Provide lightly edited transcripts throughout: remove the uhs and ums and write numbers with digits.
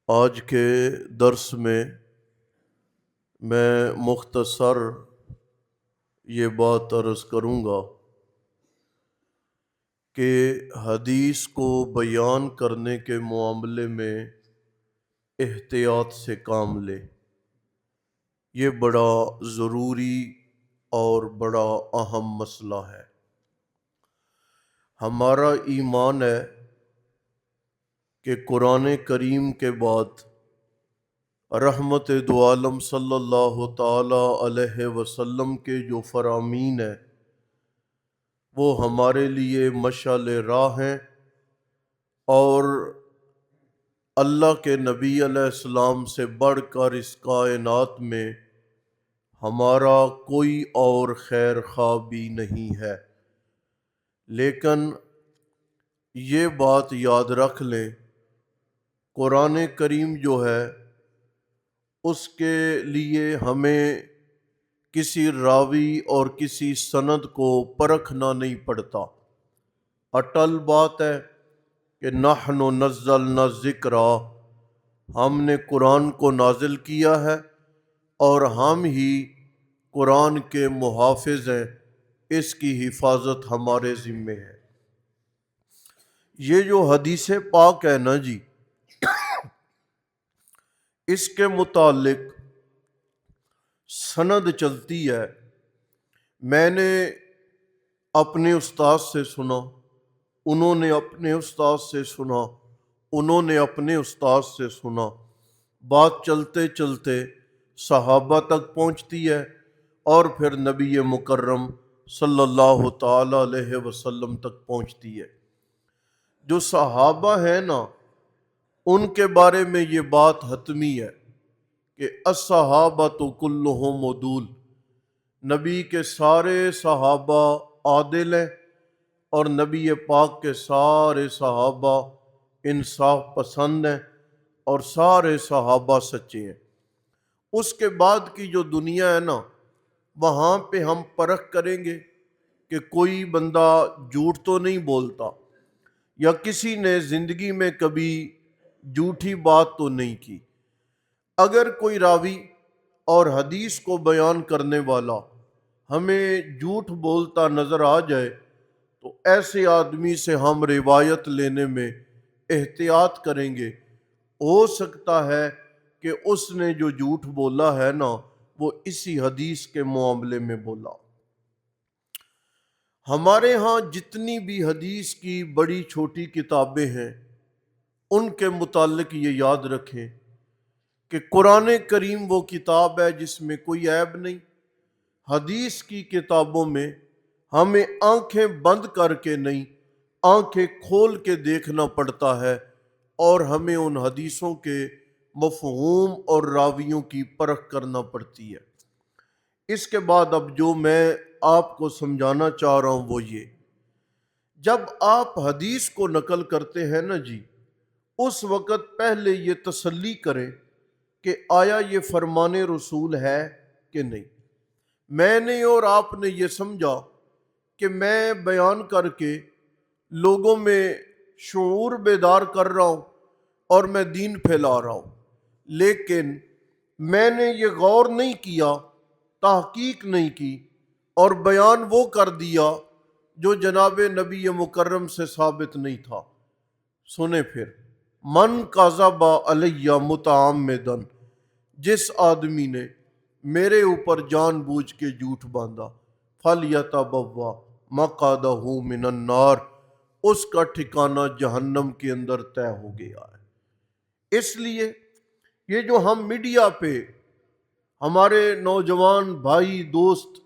آج کے درس میں مختصر یہ بات عرض کروں گا کہ حدیث کو بیان کرنے کے معاملے میں احتیاط سے کام لے۔ یہ بڑا ضروری اور بڑا اہم مسئلہ ہے۔ ہمارا ایمان ہے کہ قرآن کریم کے بعد رحمت دو عالم صلی اللہ تعالی علیہ وسلم کے جو فرامین ہیں وہ ہمارے لیے مشعل راہ ہیں، اور اللہ کے نبی علیہ السلام سے بڑھ کر اس کائنات میں ہمارا کوئی اور خیر خواہ بھی نہیں ہے۔ لیکن یہ بات یاد رکھ لیں، قرآن کریم جو ہے اس کے لیے ہمیں کسی راوی اور کسی سند کو پرکھنا نہیں پڑتا۔ اٹل بات ہے کہ نحن نزلنا الذکر، ہم نے قرآن کو نازل کیا ہے اور ہم ہی قرآن کے محافظ ہیں، اس کی حفاظت ہمارے ذمے ہے۔ یہ جو حدیث پاک ہے نا جی، اس کے متعلق سند چلتی ہے۔ میں نے اپنے استاد سے سنا، انہوں نے اپنے استاد سے سنا، انہوں نے اپنے استاد سے سنا، بات چلتے چلتے صحابہ تک پہنچتی ہے اور پھر نبی مکرم صلی اللہ تعالی علیہ وسلم تک پہنچتی ہے۔ جو صحابہ ہیں نا، ان کے بارے میں یہ بات حتمی ہے کہ الصحابۃ کلھم عدول، نبی کے سارے صحابہ عادل ہیں اور نبی پاک کے سارے صحابہ انصاف پسند ہیں اور سارے صحابہ سچے ہیں۔ اس کے بعد کی جو دنیا ہے نا، وہاں پہ ہم پرکھ کریں گے کہ کوئی بندہ جھوٹ تو نہیں بولتا، یا کسی نے زندگی میں کبھی جھوٹی بات تو نہیں کی۔ اگر کوئی راوی اور حدیث کو بیان کرنے والا ہمیں جھوٹ بولتا نظر آ جائے تو ایسے آدمی سے ہم روایت لینے میں احتیاط کریں گے۔ ہو سکتا ہے کہ اس نے جو جھوٹ بولا ہے نا، وہ اسی حدیث کے معاملے میں بولا۔ ہمارے ہاں جتنی بھی حدیث کی بڑی چھوٹی کتابیں ہیں، ان کے متعلق یہ یاد رکھیں کہ قرآن کریم وہ کتاب ہے جس میں کوئی عیب نہیں۔ حدیث کی کتابوں میں ہمیں آنکھیں بند کر کے نہیں، آنکھیں کھول کے دیکھنا پڑتا ہے، اور ہمیں ان حدیثوں کے مفہوم اور راویوں کی پرکھ کرنا پڑتی ہے۔ اس کے بعد اب جو میں آپ کو سمجھانا چاہ رہا ہوں وہ یہ، جب آپ حدیث کو نقل کرتے ہیں نا جی، اس وقت پہلے یہ تسلی کریں کہ آیا یہ فرمان رسول ہے کہ نہیں۔ میں نے اور آپ نے یہ سمجھا کہ میں بیان کر کے لوگوں میں شعور بیدار کر رہا ہوں اور میں دین پھیلا رہا ہوں، لیکن میں نے یہ غور نہیں کیا، تحقیق نہیں کی، اور بیان وہ کر دیا جو جناب نبی مکرم سے ثابت نہیں تھا۔ سنیں پھر، من کذب علی متعمدا، جس آدمی نے میرے اوپر جان بوجھ کے جھوٹ باندھا، فلیتبوأ مقعدہ من النار، اس کا ٹھکانہ جہنم کے اندر طے ہو گیا ہے۔ اس لیے یہ جو ہم میڈیا پہ ہمارے نوجوان بھائی دوست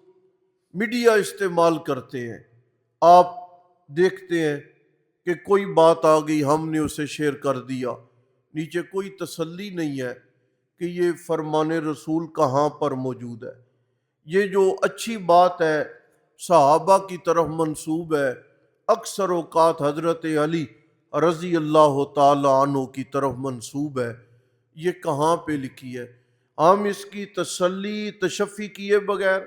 میڈیا استعمال کرتے ہیں، آپ دیکھتے ہیں کہ کوئی بات آ گئی، ہم نے اسے شیئر کر دیا، نیچے کوئی تسلی نہیں ہے کہ یہ فرمان رسول کہاں پر موجود ہے۔ یہ جو اچھی بات ہے صحابہ کی طرف منسوب ہے، اکثر اوقات حضرت علی رضی اللہ تعالی عنہ کی طرف منسوب ہے، یہ کہاں پہ لکھی ہے؟ ہم اس کی تسلی تشفی کیے بغیر،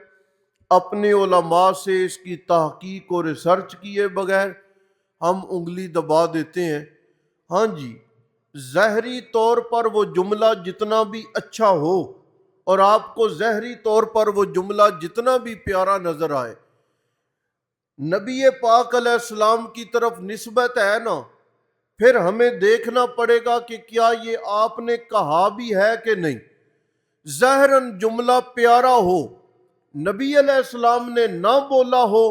اپنے علماء سے اس کی تحقیق اور ریسرچ کیے بغیر ہم انگلی دبا دیتے ہیں ہاں جی، ظاہری طور پر وہ جملہ جتنا بھی اچھا ہو اور آپ کو ظاہری طور پر وہ جملہ جتنا بھی پیارا نظر آئے، نبی پاک علیہ السلام کی طرف نسبت ہے نا، پھر ہمیں دیکھنا پڑے گا کہ کیا یہ آپ نے کہا بھی ہے کہ نہیں۔ ظاہراً جملہ پیارا ہو، نبی علیہ السلام نے نہ بولا ہو،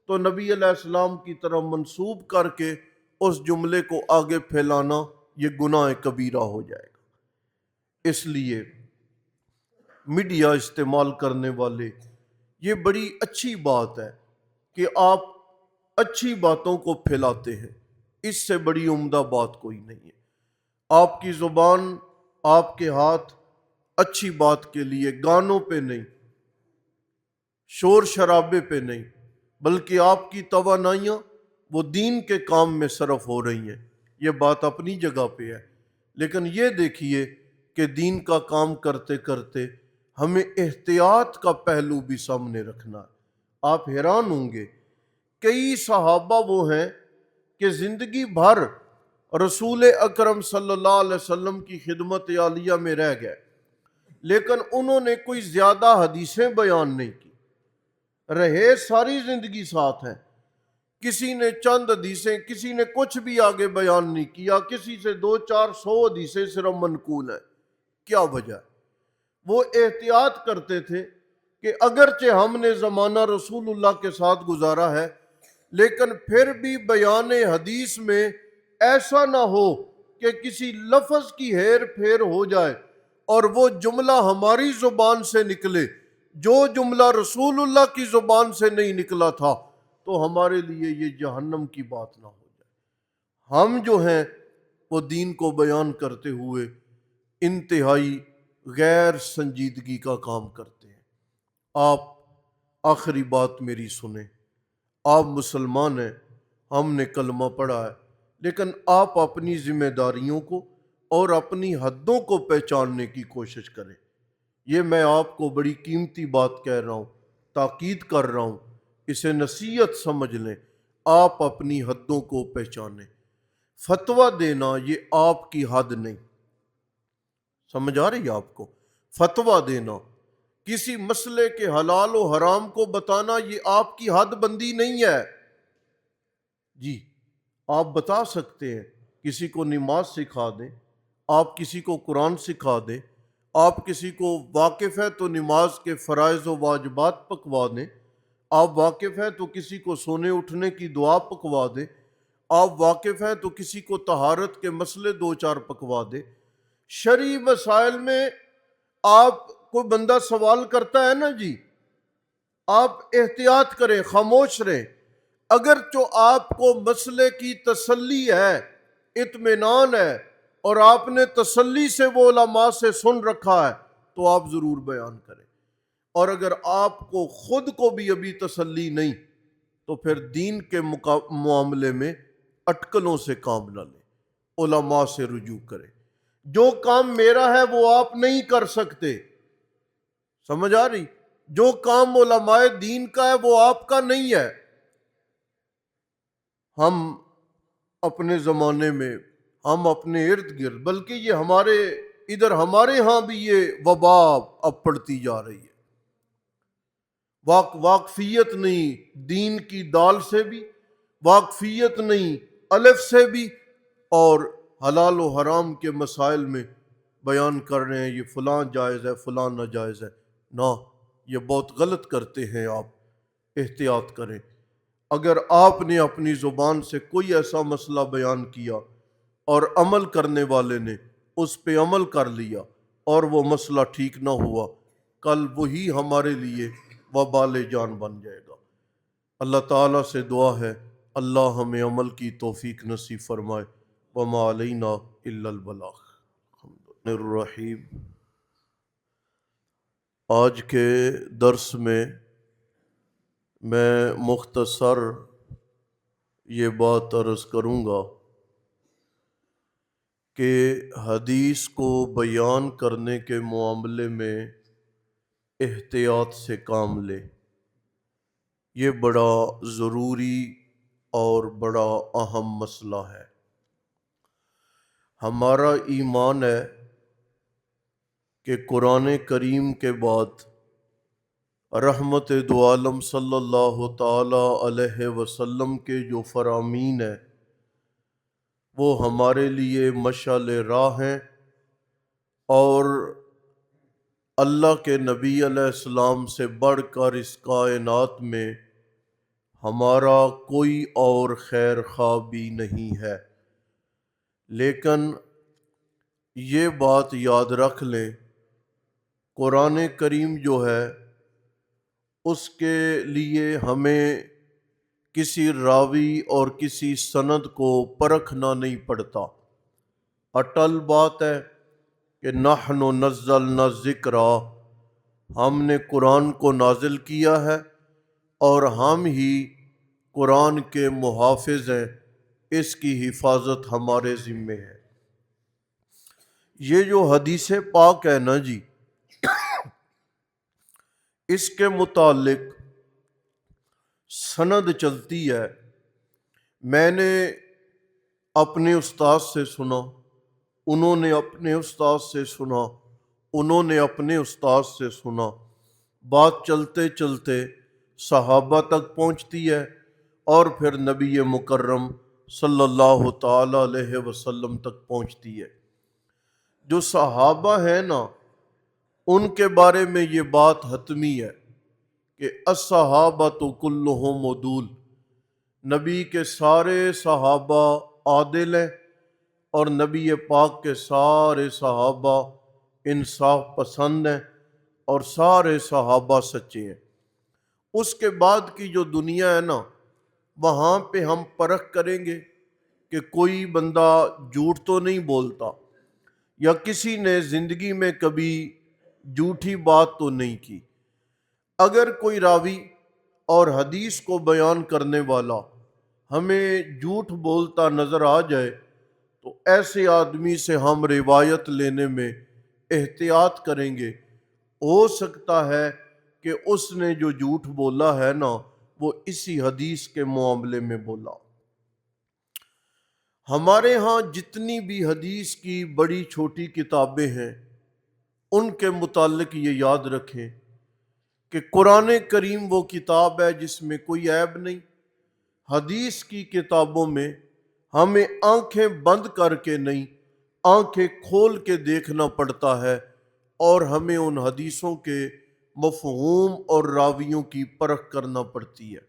تو نبی علیہ السلام کی طرف منسوب کر کے اس جملے کو آگے پھیلانا یہ گناہ کبیرہ ہو جائے گا۔ اس لیے میڈیا استعمال کرنے والے، یہ بڑی اچھی بات ہے کہ آپ اچھی باتوں کو پھیلاتے ہیں، اس سے بڑی عمدہ بات کوئی نہیں ہے۔ آپ کی زبان، آپ کے ہاتھ اچھی بات کے لیے، گانوں پہ نہیں، شور شرابے پہ نہیں، بلکہ آپ کی توانائیاں وہ دین کے کام میں صرف ہو رہی ہیں، یہ بات اپنی جگہ پہ ہے۔ لیکن یہ دیکھیے کہ دین کا کام کرتے کرتے ہمیں احتیاط کا پہلو بھی سامنے رکھنا ہے۔ آپ حیران ہوں گے، کئی صحابہ وہ ہیں کہ زندگی بھر رسول اکرم صلی اللہ علیہ وسلم کی خدمت عالیہ میں رہ گئے، لیکن انہوں نے کوئی زیادہ حدیثیں بیان نہیں کی، رہے ساری زندگی ساتھ ہیں۔ کسی نے چند حدیثیں، کسی نے کچھ بھی آگے بیان نہیں کیا، کسی سے 200-400 حدیثیں صرف منقول ہیں۔ کیا وجہ ہے؟ وہ احتیاط کرتے تھے کہ اگرچہ ہم نے زمانہ رسول اللہ کے ساتھ گزارا ہے، لیکن پھر بھی بیان حدیث میں ایسا نہ ہو کہ کسی لفظ کی ہیر پھیر ہو جائے اور وہ جملہ ہماری زبان سے نکلے جو جملہ رسول اللہ کی زبان سے نہیں نکلا تھا، تو ہمارے لیے یہ جہنم کی بات نہ ہو جائے۔ ہم جو ہیں وہ دین کو بیان کرتے ہوئے انتہائی غیر سنجیدگی کا کام کرتے ہیں۔ آپ آخری بات میری سنیں، آپ مسلمان ہیں، ہم نے کلمہ پڑھا ہے، لیکن آپ اپنی ذمہ داریوں کو اور اپنی حدوں کو پہچاننے کی کوشش کریں۔ یہ میں آپ کو بڑی قیمتی بات کہہ رہا ہوں، تاکید کر رہا ہوں، اسے نصیحت سمجھ لیں۔ آپ اپنی حدوں کو پہچانیں۔ فتویٰ دینا یہ آپ کی حد نہیں، سمجھ آ رہی ہے آپ کو؟ فتویٰ دینا، کسی مسئلے کے حلال و حرام کو بتانا، یہ آپ کی حد بندی نہیں ہے۔ جی، آپ بتا سکتے ہیں، کسی کو نماز سکھا دیں، آپ کسی کو قرآن سکھا دیں، آپ کسی کو واقف ہے تو نماز کے فرائض و واجبات پکوا دیں، آپ واقف ہے تو کسی کو سونے اٹھنے کی دعا پکوا دیں، آپ واقف ہے تو کسی کو طہارت کے مسئلے 2-4 پکوا دیں۔ شرعی مسائل میں آپ کوئی بندہ سوال کرتا ہے نا جی، آپ احتیاط کریں، خاموش رہیں۔ اگرچہ آپ کو مسئلے کی تسلی ہے، اطمینان ہے، اور آپ نے تسلی سے وہ علماء سے سن رکھا ہے، تو آپ ضرور بیان کریں۔ اور اگر آپ کو خود کو بھی ابھی تسلی نہیں، تو پھر دین کے معاملے میں اٹکلوں سے کام نہ لیں، علماء سے رجوع کریں۔ جو کام میرا ہے وہ آپ نہیں کر سکتے، سمجھ آ رہی؟ جو کام علماء دین کا ہے وہ آپ کا نہیں ہے۔ ہم اپنے زمانے میں، ہم اپنے ارد گرد، بلکہ یہ ہمارے ادھر ہمارے ہاں بھی یہ وبا اب پڑتی جا رہی ہے۔ واقفیت نہیں دین کی دال سے بھی، واقفیت نہیں الف سے بھی، اور حلال و حرام کے مسائل میں بیان کر رہے ہیں یہ فلاں جائز ہے فلاں ناجائز ہے۔ نہ، یہ بہت غلط کرتے ہیں آپ، احتیاط کریں۔ اگر آپ نے اپنی زبان سے کوئی ایسا مسئلہ بیان کیا اور عمل کرنے والے نے اس پہ عمل کر لیا اور وہ مسئلہ ٹھیک نہ ہوا، کل وہی ہمارے لیے وبال جان بن جائے گا۔ اللہ تعالیٰ سے دعا ہے اللہ ہمیں عمل کی توفیق نصیب فرمائے۔ وما علینا الا البلاغ۔ الرحیم، آج کے درس میں مختصر یہ بات عرض کروں گا کہ حدیث کو بیان کرنے کے معاملے میں احتیاط سے کام لے۔ یہ بڑا ضروری اور بڑا اہم مسئلہ ہے۔ ہمارا ایمان ہے کہ قرآن کریم کے بعد رحمت دو عالم صلی اللہ تعالی علیہ وسلم کے جو فرامین ہیں وہ ہمارے لیے مشعل راہ ہیں، اور اللہ کے نبی علیہ السلام سے بڑھ کر اس کائنات میں ہمارا کوئی اور خیر خواہ بھی نہیں ہے۔ لیکن یہ بات یاد رکھ لیں، قرآن کریم جو ہے اس کے لیے ہمیں کسی راوی اور کسی سند کو پرکھنا نہیں پڑتا۔ اٹل بات ہے کہ نحن نزلنا الذکر، ہم نے قرآن کو نازل کیا ہے اور ہم ہی قرآن کے محافظ ہیں، اس کی حفاظت ہمارے ذمے ہے۔ یہ جو حدیث پاک ہے نا جی، اس کے متعلق سند چلتی ہے، میں نے اپنے استاد سے سنا، انہوں نے اپنے استاد سے سنا، انہوں نے اپنے استاد سے سنا، بات چلتے چلتے صحابہ تک پہنچتی ہے اور پھر نبی مکرم صلی اللہ تعالی علیہ وسلم تک پہنچتی ہے۔ جو صحابہ ہیں نا، ان کے بارے میں یہ بات حتمی ہے کہ الصحابۃ کلہم عدول، نبی کے سارے صحابہ عادل ہیں اور نبی پاک کے سارے صحابہ انصاف پسند ہیں اور سارے صحابہ سچے ہیں۔ اس کے بعد کی جو دنیا ہے نا، وہاں پہ ہم پرکھ کریں گے کہ کوئی بندہ جھوٹ تو نہیں بولتا، یا کسی نے زندگی میں کبھی جھوٹی بات تو نہیں کی۔ اگر کوئی راوی اور حدیث کو بیان کرنے والا ہمیں جھوٹ بولتا نظر آ جائے تو ایسے آدمی سے ہم روایت لینے میں احتیاط کریں گے۔ ہو سکتا ہے کہ اس نے جو جھوٹ بولا ہے نا، وہ اسی حدیث کے معاملے میں بولا۔ ہمارے ہاں جتنی بھی حدیث کی بڑی چھوٹی کتابیں ہیں، ان کے متعلق یہ یاد رکھیں کہ قرآن کریم وہ کتاب ہے جس میں کوئی عیب نہیں۔ حدیث کی کتابوں میں ہمیں آنکھیں بند کر کے نہیں، آنکھیں کھول کے دیکھنا پڑتا ہے، اور ہمیں ان حدیثوں کے مفہوم اور راویوں کی پرکھ کرنا پڑتی ہے۔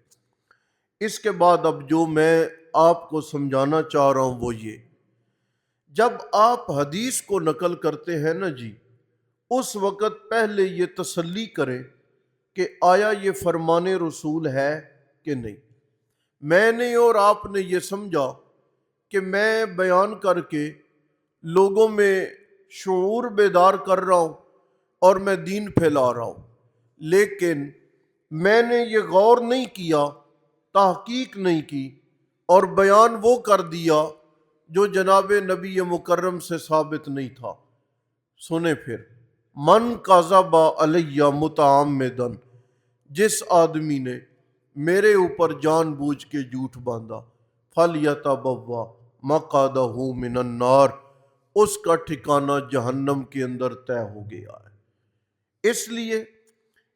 اس کے بعد اب جو میں آپ کو سمجھانا چاہ رہا ہوں وہ یہ، جب آپ حدیث کو نقل کرتے ہیں نا جی، اس وقت پہلے یہ تسلی کریں کہ آیا یہ فرمان رسول ہے کہ نہیں۔ میں نے اور آپ نے یہ سمجھا کہ میں بیان کر کے لوگوں میں شعور بیدار کر رہا ہوں اور میں دین پھیلا رہا ہوں، لیکن میں نے یہ غور نہیں کیا، تحقیق نہیں کی، اور بیان وہ کر دیا جو جناب نبی مکرم سے ثابت نہیں تھا۔ سنیں پھر، من کذب علی متعمدا، جس آدمی نے میرے اوپر جان بوجھ کے جھوٹ باندھا، فلیتبوأ مقعدہ من النار، اس کا ٹھکانہ جہنم کے اندر طے ہو گیا ہے۔ اس لیے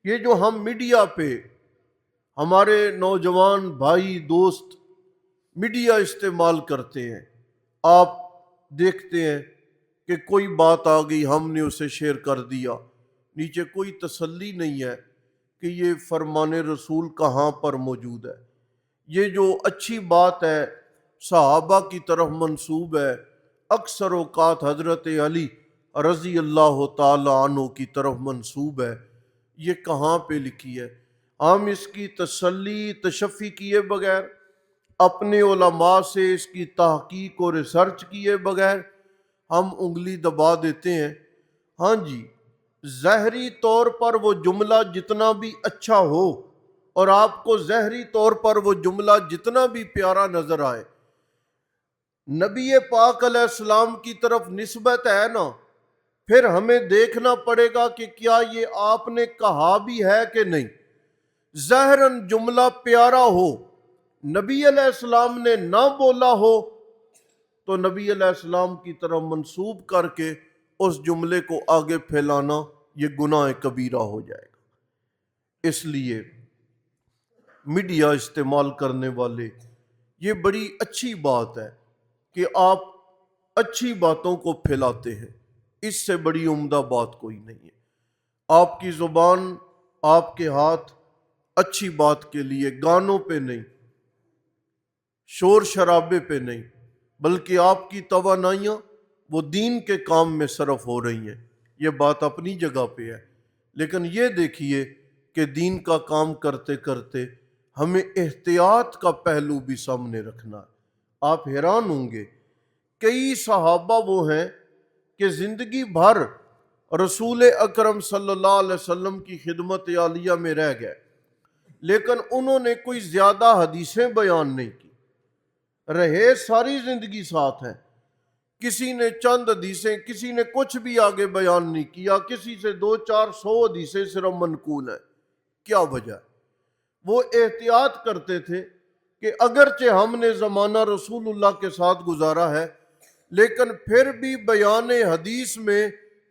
یہ جو ہم میڈیا پہ ہمارے نوجوان بھائی دوست میڈیا استعمال کرتے ہیں، آپ دیکھتے ہیں کہ کوئی بات آ گئی، ہم نے اسے شیئر کر دیا، نیچے کوئی تسلی نہیں ہے کہ یہ فرمان رسول کہاں پر موجود ہے۔ یہ جو اچھی بات ہے صحابہ کی طرف منسوب ہے، اکثر اوقات حضرت علی رضی اللہ تعالی عنہ کی طرف منسوب ہے، یہ کہاں پہ لکھی ہے؟ ہم اس کی تسلی تشفی کیے بغیر، اپنے علماء سے اس کی تحقیق اور ریسرچ کیے بغیر ہم انگلی دبا دیتے ہیں۔ ہاں جی، ظاہری طور پر وہ جملہ جتنا بھی اچھا ہو اور آپ کو ظاہری طور پر وہ جملہ جتنا بھی پیارا نظر آئے، نبی پاک علیہ السلام کی طرف نسبت ہے نا، پھر ہمیں دیکھنا پڑے گا کہ کیا یہ آپ نے کہا بھی ہے کہ نہیں۔ ظاہراً جملہ پیارا ہو، نبی علیہ السلام نے نہ بولا ہو، تو نبی علیہ السلام کی طرف منسوب کر کے اس جملے کو آگے پھیلانا یہ گناہ کبیرہ ہو جائے گا۔ اس لیے میڈیا استعمال کرنے والے، یہ بڑی اچھی بات ہے کہ آپ اچھی باتوں کو پھیلاتے ہیں، اس سے بڑی عمدہ بات کوئی نہیں ہے۔ آپ کی زبان، آپ کے ہاتھ اچھی بات کے لیے، گانوں پہ نہیں، شور شرابے پہ نہیں، بلکہ آپ کی توانائیاں وہ دین کے کام میں صرف ہو رہی ہیں، یہ بات اپنی جگہ پہ ہے۔ لیکن یہ دیکھیے کہ دین کا کام کرتے کرتے ہمیں احتیاط کا پہلو بھی سامنے رکھنا ہے۔ آپ حیران ہوں گے، کئی صحابہ وہ ہیں کہ زندگی بھر رسول اکرم صلی اللہ علیہ وسلم کی خدمت عالیہ میں رہ گئے، لیکن انہوں نے کوئی زیادہ حدیثیں بیان نہیں کی، رہے ساری زندگی ساتھ ہیں۔ کسی نے چند حدیثیں، کسی نے کچھ بھی آگے بیان نہیں کیا، کسی سے 200-400 حدیثیں صرف منقول ہیں۔ کیا وجہ ہے؟ وہ احتیاط کرتے تھے کہ اگرچہ ہم نے زمانہ رسول اللہ کے ساتھ گزارا ہے، لیکن پھر بھی بیان حدیث میں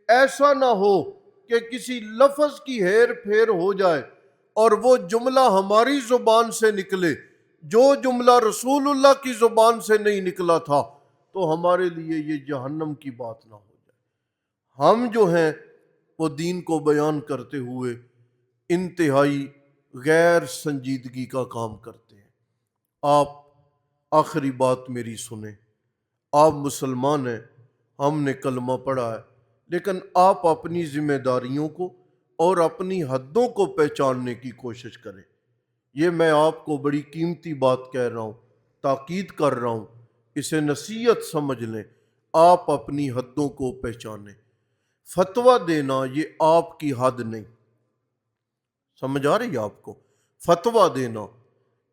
ایسا نہ ہو کہ کسی لفظ کی ہیر پھیر ہو جائے اور وہ جملہ ہماری زبان سے نکلے جو جملہ رسول اللہ کی زبان سے نہیں نکلا تھا، تو ہمارے لیے یہ جہنم کی بات نہ ہو جائے۔ ہم جو ہیں وہ دین کو بیان کرتے ہوئے انتہائی غیر سنجیدگی کا کام کرتے ہیں۔ آپ آخری بات میری سنیں، آپ مسلمان ہیں، ہم نے کلمہ پڑھا ہے، لیکن آپ اپنی ذمہ داریوں کو اور اپنی حدوں کو پہچاننے کی کوشش کریں۔ یہ میں آپ کو بڑی قیمتی بات کہہ رہا ہوں، تاکید کر رہا ہوں، اسے نصیحت سمجھ لیں۔ آپ اپنی حدوں کو پہچانیں۔ فتویٰ دینا یہ آپ کی حد نہیں، سمجھ آ رہی ہے آپ کو؟ فتویٰ دینا،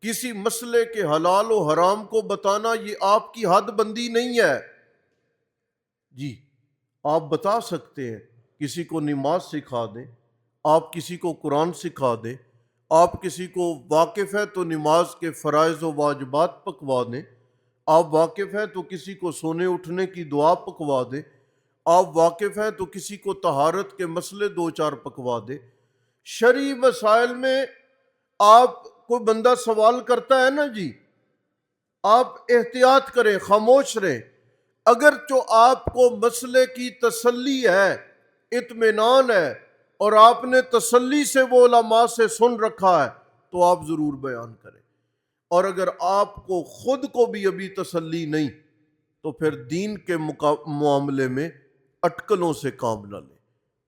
کسی مسئلے کے حلال و حرام کو بتانا، یہ آپ کی حد بندی نہیں ہے۔ جی، آپ بتا سکتے ہیں، کسی کو نماز سکھا دیں، آپ کسی کو قرآن سکھا دیں، آپ کسی کو واقف ہے تو نماز کے فرائض و واجبات پکوا دیں، آپ واقف ہے تو کسی کو سونے اٹھنے کی دعا پکوا دیں، آپ واقف ہے تو کسی کو طہارت کے مسئلے 2-4 پکوا دیں۔ شرعی مسائل میں آپ کو بندہ سوال کرتا ہے نا جی، آپ احتیاط کریں، خاموش رہیں۔ اگرچہ آپ کو مسئلے کی تسلی ہے، اطمینان ہے، اور آپ نے تسلی سے وہ علماء سے سن رکھا ہے، تو آپ ضرور بیان کریں۔ اور اگر آپ کو خود کو بھی ابھی تسلی نہیں، تو پھر دین کے معاملے میں اٹکلوں سے کام نہ لیں،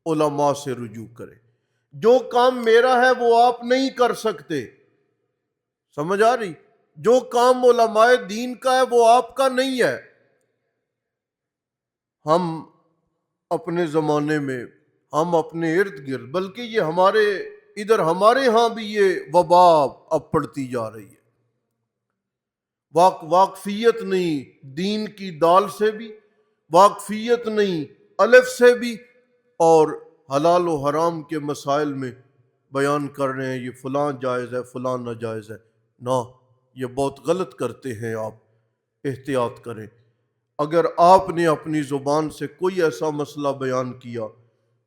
علماء سے رجوع کریں۔ جو کام میرا ہے وہ آپ نہیں کر سکتے، سمجھ آ رہی؟ جو کام علماء دین کا ہے وہ آپ کا نہیں ہے۔ ہم اپنے زمانے میں، ہم اپنے ارد گرد، بلکہ یہ ہمارے ادھر ہمارے ہاں بھی یہ وبا اب پڑتی جا رہی ہے۔ واقفیت نہیں دین کی دال سے بھی، واقفیت نہیں الف سے بھی، اور حلال و حرام کے مسائل میں بیان کر رہے ہیں یہ فلاں جائز ہے، فلاں ناجائز ہے۔ نہ، یہ بہت غلط کرتے ہیں آپ، احتیاط کریں۔ اگر آپ نے اپنی زبان سے کوئی ایسا مسئلہ بیان کیا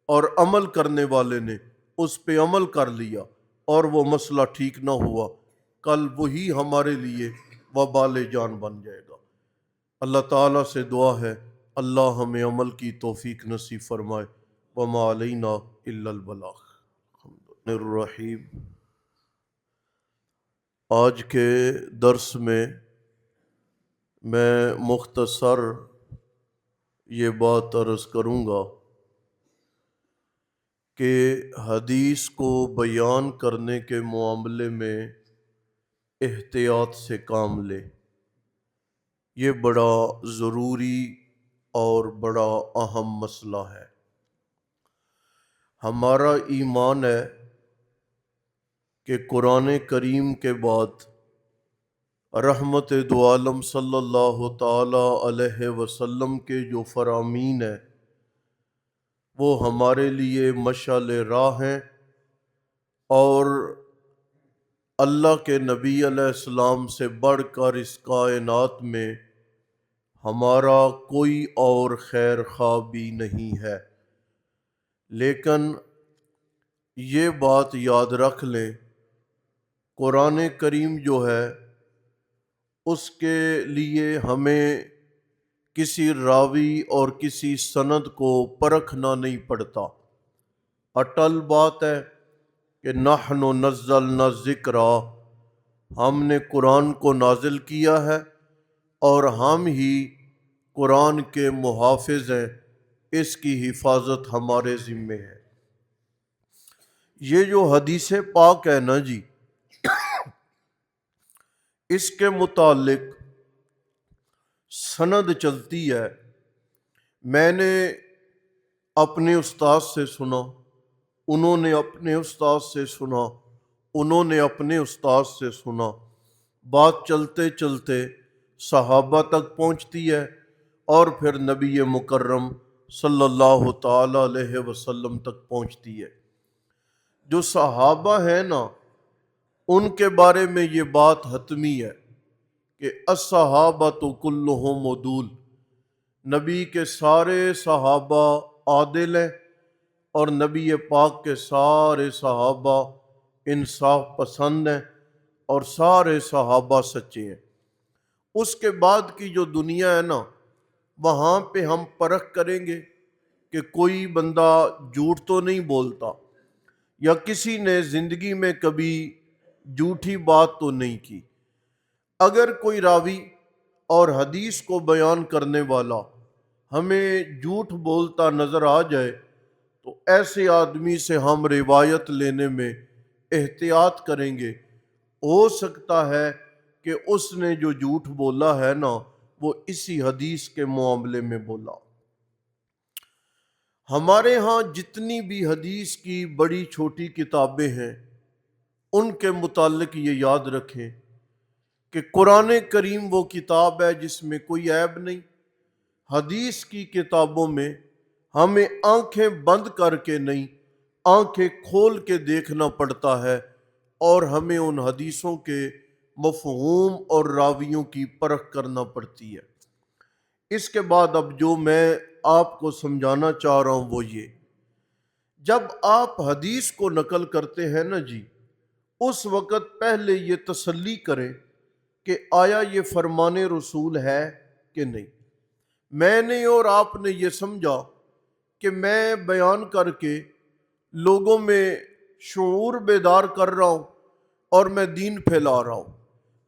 اور عمل کرنے والے نے اس پہ عمل کر لیا اور وہ مسئلہ ٹھیک نہ ہوا، کل وہی ہمارے لیے وبال جان بن جائے گا۔ اللہ تعالیٰ سے دعا ہے اللہ ہمیں عمل کی توفیق نصیب فرمائے۔ وما علینا الا البلاغ۔ الرحیم، آج کے درس میں مختصر یہ بات عرض کروں گا کہ حدیث کو بیان کرنے کے معاملے میں احتیاط سے کام لے۔ یہ بڑا ضروری اور بڑا اہم مسئلہ ہے۔ ہمارا ایمان ہے کہ قرآن کریم کے بعد رحمت دو عالم صلی اللہ تعالی علیہ وسلم کے جو فرامین ہیں وہ ہمارے لیے مشعل راہ ہیں، اور اللہ کے نبی علیہ السلام سے بڑھ کر اس کائنات میں ہمارا کوئی اور خیر خواہ بھی نہیں ہے، لیکن یہ بات یاد رکھ لیں، قرآن کریم جو ہے اس کے لیے ہمیں کسی راوی اور کسی سند کو پرکھنا نہیں پڑتا۔ اٹل بات ہے کہ نحن نزلنا الذکر، ہم نے قرآن کو نازل کیا ہے اور ہم ہی قرآن کے محافظ ہیں، اس کی حفاظت ہمارے ذمے ہے۔ یہ جو حدیث پاک ہے نا جی، اس کے متعلق سند چلتی ہے، میں نے اپنے استاد سے سنا، انہوں نے اپنے استاد سے سنا، انہوں نے اپنے استاد سے سنا، بات چلتے چلتے صحابہ تک پہنچتی ہے اور پھر نبی مکرم صلی اللہ تعالی علیہ وسلم تک پہنچتی ہے۔ جو صحابہ ہیں نا، ان کے بارے میں یہ بات حتمی ہے کہ الصحابۃ کلہم عدول، نبی کے سارے صحابہ عادل ہیں اور نبی پاک کے سارے صحابہ انصاف پسند ہیں اور سارے صحابہ سچے ہیں۔ اس کے بعد کی جو دنیا ہے نا، وہاں پہ ہم پرکھ کریں گے کہ کوئی بندہ جھوٹ تو نہیں بولتا، یا کسی نے زندگی میں کبھی جھوٹی بات تو نہیں کی۔ اگر کوئی راوی اور حدیث کو بیان کرنے والا ہمیں جھوٹ بولتا نظر آ جائے تو ایسے آدمی سے ہم روایت لینے میں احتیاط کریں گے۔ ہو سکتا ہے کہ اس نے جو جھوٹ بولا ہے نا، وہ اسی حدیث کے معاملے میں بولا۔ ہمارے ہاں جتنی بھی حدیث کی بڑی چھوٹی کتابیں ہیں، ان کے متعلق یہ یاد رکھیں کہ قرآن کریم وہ کتاب ہے جس میں کوئی عیب نہیں۔ حدیث کی کتابوں میں ہمیں آنکھیں بند کر کے نہیں، آنکھیں کھول کے دیکھنا پڑتا ہے اور ہمیں ان حدیثوں کے مفہوم اور راویوں کی پرکھ کرنا پڑتی ہے۔ اس کے بعد اب جو میں آپ کو سمجھانا چاہ رہا ہوں وہ یہ، جب آپ حدیث کو نقل کرتے ہیں نا جی، اس وقت پہلے یہ تسلی کریں کہ آیا یہ فرمان رسول ہے کہ نہیں۔ میں نے اور آپ نے یہ سمجھا کہ میں بیان کر کے لوگوں میں شعور بیدار کر رہا ہوں اور میں دین پھیلا رہا ہوں،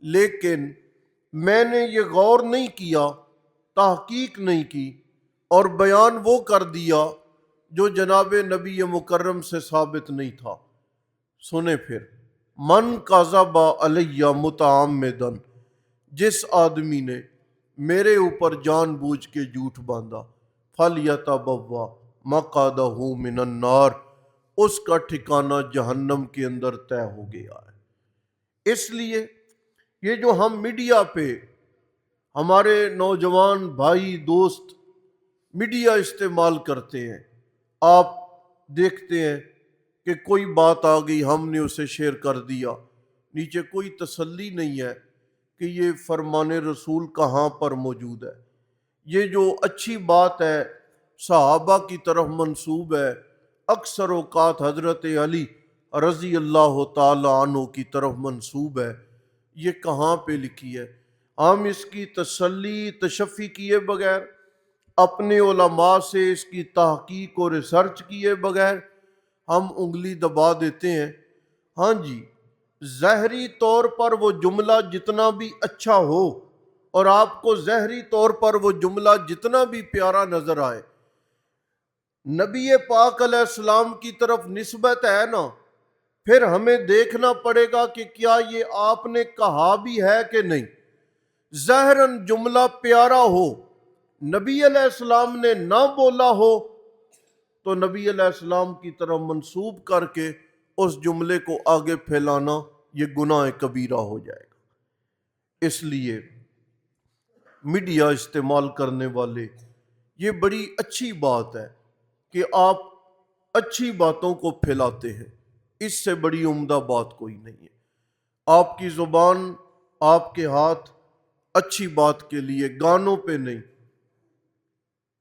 لیکن میں نے یہ غور نہیں کیا، تحقیق نہیں کی اور بیان وہ کر دیا جو جناب نبی مکرم سے ثابت نہیں تھا۔ سنیں پھر، من کذب علیہ متعمدا، جس آدمی نے میرے اوپر جان بوجھ کے جھوٹ باندھا، فلیتبوأ مقعدہ من النار، اس کا ٹھکانہ جہنم کے اندر طے ہو گیا ہے۔ اس لیے یہ جو ہم میڈیا پہ ہمارے نوجوان بھائی دوست میڈیا استعمال کرتے ہیں، آپ دیکھتے ہیں کہ کوئی بات آ گئی، ہم نے اسے شیئر کر دیا، نیچے کوئی تسلی نہیں ہے کہ یہ فرمان رسول کہاں پر موجود ہے۔ یہ جو اچھی بات ہے صحابہ کی طرف منسوب ہے، اکثر اوقات حضرت علی رضی اللہ تعالی عنہ کی طرف منسوب ہے، یہ کہاں پہ لکھی ہے؟ ہم اس کی تسلی تشفی کیے بغیر، اپنے علماء سے اس کی تحقیق اور ریسرچ کیے بغیر ہم انگلی دبا دیتے ہیں۔ ہاں جی، ظاہری طور پر وہ جملہ جتنا بھی اچھا ہو اور آپ کو ظاہری طور پر وہ جملہ جتنا بھی پیارا نظر آئے، نبی پاک علیہ السلام کی طرف نسبت ہے نا، پھر ہمیں دیکھنا پڑے گا کہ کیا یہ آپ نے کہا بھی ہے کہ نہیں۔ ظاہراً جملہ پیارا ہو، نبی علیہ السلام نے نہ بولا ہو، تو نبی علیہ السلام کی طرف منسوب کر کے اس جملے کو آگے پھیلانا یہ گناہ کبیرہ ہو جائے گا۔ اس لیے میڈیا استعمال کرنے والے، یہ بڑی اچھی بات ہے کہ آپ اچھی باتوں کو پھیلاتے ہیں، اس سے بڑی عمدہ بات کوئی نہیں ہے۔ آپ کی زبان، آپ کے ہاتھ اچھی بات کے لیے، گانوں پہ نہیں،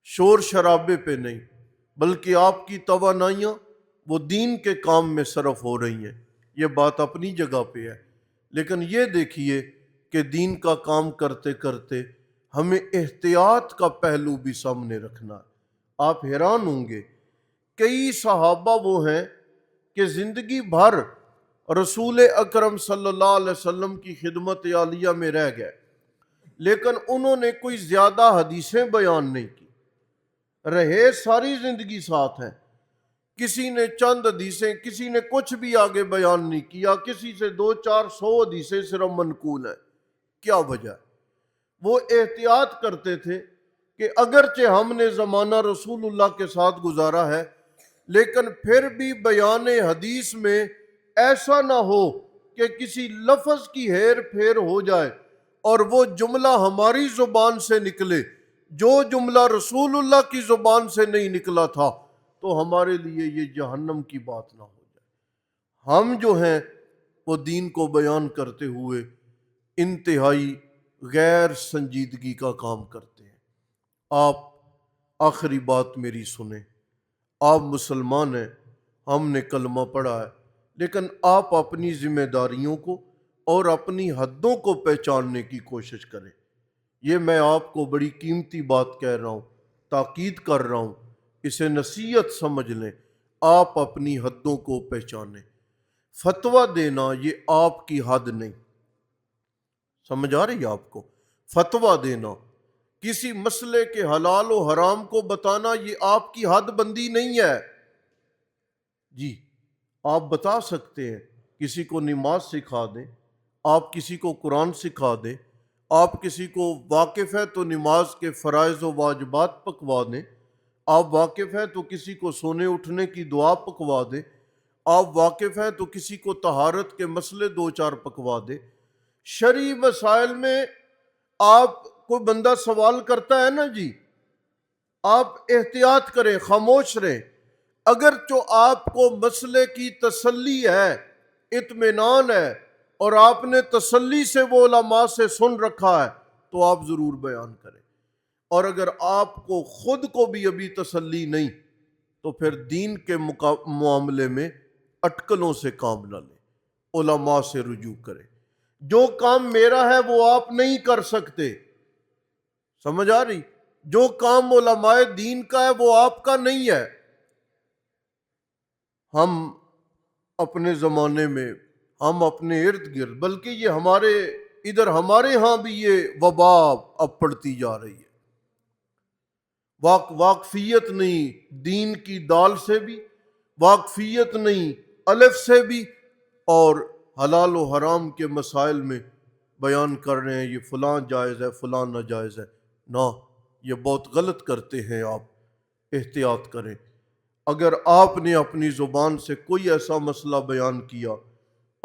شور شرابے پہ نہیں، بلکہ آپ کی توانائیاں وہ دین کے کام میں صرف ہو رہی ہیں۔ یہ بات اپنی جگہ پہ ہے، لیکن یہ دیکھیے کہ دین کا کام کرتے کرتے ہمیں احتیاط کا پہلو بھی سامنے رکھنا ہے۔ آپ حیران ہوں گے، کئی صحابہ وہ ہیں کہ زندگی بھر رسول اکرم صلی اللہ علیہ وسلم کی خدمت عالیہ میں رہ گئے، لیکن انہوں نے کوئی زیادہ حدیثیں بیان نہیں کی، رہے ساری زندگی ساتھ ہیں۔ کسی نے چند حدیثیں، کسی نے کچھ بھی آگے بیان نہیں کیا، کسی سے 200-400 حدیثیں صرف منقول ہیں۔ کیا وجہ ہے؟ وہ احتیاط کرتے تھے کہ اگرچہ ہم نے زمانہ رسول اللہ کے ساتھ گزارا ہے، لیکن پھر بھی بیان حدیث میں ایسا نہ ہو کہ کسی لفظ کی ہیر پھیر ہو جائے اور وہ جملہ ہماری زبان سے نکلے جو جملہ رسول اللہ کی زبان سے نہیں نکلا تھا، تو ہمارے لیے یہ جہنم کی بات نہ ہو جائے۔ ہم جو ہیں وہ دین کو بیان کرتے ہوئے انتہائی غیر سنجیدگی کا کام کرتے ہیں۔ آپ آخری بات میری سنیں، آپ مسلمان ہیں، ہم نے کلمہ پڑھا ہے، لیکن آپ اپنی ذمہ داریوں کو اور اپنی حدوں کو پہچاننے کی کوشش کریں۔ یہ میں آپ کو بڑی قیمتی بات کہہ رہا ہوں، تاکید کر رہا ہوں، اسے نصیحت سمجھ لیں۔ آپ اپنی حدوں کو پہچانیں۔ فتویٰ دینا یہ آپ کی حد نہیں، سمجھ آ رہی ہے آپ کو؟ فتویٰ دینا، کسی مسئلے کے حلال و حرام کو بتانا، یہ آپ کی حد بندی نہیں ہے۔ جی، آپ بتا سکتے ہیں، کسی کو نماز سکھا دیں، آپ کسی کو قرآن سکھا دیں، آپ کسی کو واقف ہے تو نماز کے فرائض و واجبات پکوا دیں، آپ واقف ہے تو کسی کو سونے اٹھنے کی دعا پکوا دیں، آپ واقف ہے تو کسی کو طہارت کے مسئلے 2-4 پکوا دیں۔ شرعی مسائل میں آپ کوئی بندہ سوال کرتا ہے نا جی، آپ احتیاط کریں، خاموش رہیں۔ اگرچہ آپ کو مسئلے کی تسلی ہے، اطمینان ہے، اور آپ نے تسلی سے وہ علماء سے سن رکھا ہے، تو آپ ضرور بیان کریں۔ اور اگر آپ کو خود کو بھی ابھی تسلی نہیں، تو پھر دین کے معاملے میں اٹکلوں سے کام نہ لیں، علماء سے رجوع کریں۔ جو کام میرا ہے وہ آپ نہیں کر سکتے، سمجھ آ رہی؟ جو کام علماء دین کا ہے وہ آپ کا نہیں ہے۔ ہم اپنے زمانے میں، ہم اپنے ارد گرد، بلکہ یہ ہمارے ہاں بھی یہ وبا اب پڑتی جا رہی ہے۔ واقفیت نہیں دین کی دال سے بھی، واقفیت نہیں الف سے بھی، اور حلال و حرام کے مسائل میں بیان کر رہے ہیں یہ فلاں جائز ہے، فلاں ناجائز ہے۔ نہ، یہ بہت غلط کرتے ہیں آپ، احتیاط کریں۔ اگر آپ نے اپنی زبان سے کوئی ایسا مسئلہ بیان کیا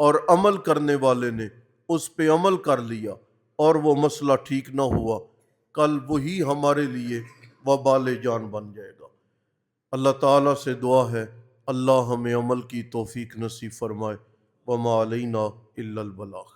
اور عمل کرنے والے نے اس پہ عمل کر لیا اور وہ مسئلہ ٹھیک نہ ہوا، کل وہی ہمارے لیے وبال جان بن جائے گا۔ اللہ تعالیٰ سے دعا ہے اللہ ہمیں عمل کی توفیق نصیب فرمائے۔ وما علینا الا البلاغ۔